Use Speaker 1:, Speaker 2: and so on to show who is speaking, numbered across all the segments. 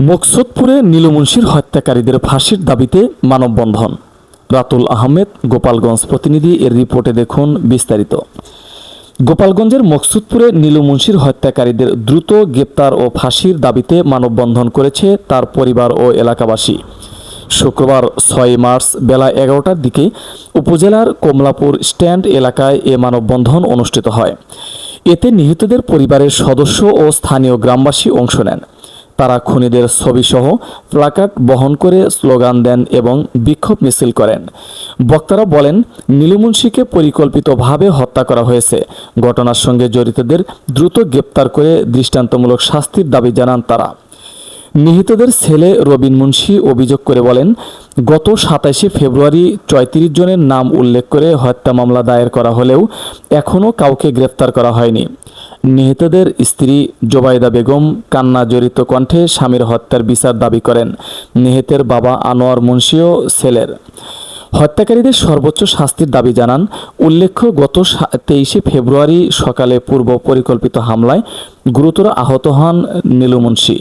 Speaker 1: মকসুদপুরে নীলু মুন্সির হত্যাকারীদের ফাঁসির দাবিতে মানববন্ধন। রাতুল আহমেদ, গোপালগঞ্জ প্রতিনিধি। এর রিপোর্টে দেখুন বিস্তারিত। গোপালগঞ্জের মকসুদপুরে নীলু মুন্সির হত্যাকারীদের দ্রুত গ্রেপ্তার ও ফাঁসির দাবিতে মানববন্ধন করেছে তার পরিবার ও এলাকাবাসী। শুক্রবার 6 মার্চ বেলা 11টার দিকে উপজেলার কমলাপুর স্ট্যান্ড এলাকায় এ মানববন্ধন অনুষ্ঠিত হয়। এতে নিহতদের পরিবারের সদস্য ও স্থানীয় গ্রামবাসী অংশ নেন। তারা খুনিদের ছবিসহ প্লাকার্ড বহন করে স্লোগান দেন এবং বিক্ষোভ মিছিল করেন। বক্তারা বলেন, নীলু মুন্সিকে পরিকল্পিতভাবে হত্যা করা হয়েছে। ঘটনার সঙ্গে জড়িতদের দ্রুত গ্রেপ্তার করে দৃষ্টান্তমূলক শাস্তির দাবি জানান তারা। নিহতদের ছেলে রবিন মুন্সি অভিযোগ করে বলেন, গত 27শে ফেব্রুয়ারি 34 জনের নাম উল্লেখ করে হত্যা মামলা দায়ের করা হলেও এখনও কাউকে গ্রেফতার করা হয়নি। নিহতদের স্ত্রী জোবাইদা বেগম কান্না জড়িত কণ্ঠে স্বামীর হত্যার বিচার দাবি করেন। নিহতের বাবা আনোয়ার মুন্সিও ছেলের হত্যাকারীদের সর্বোচ্চ শাস্তির দাবি জানান। উল্লেখ্য, গত 23শে ফেব্রুয়ারি সকালে পূর্ব পরিকল্পিত হামলায় গুরুতর আহত হন নীলু মুন্সি।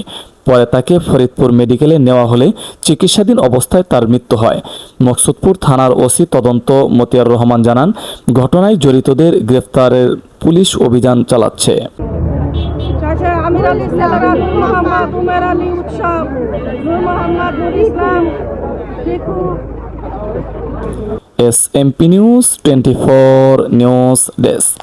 Speaker 1: পরে তাকে ফরিদপুর মেডিকেলে নেওয়া হলে চিকিৎসাধীন অবস্থায় তার মৃত্যু হয়। মকসুদপুর থানার ওসি তদন্ত মতিয়ার রহমান জানান, ঘটনায় জড়িতদের গ্রেফতারের পুলিশ অভিযান চালাচ্ছে। SMP news 24 news desk.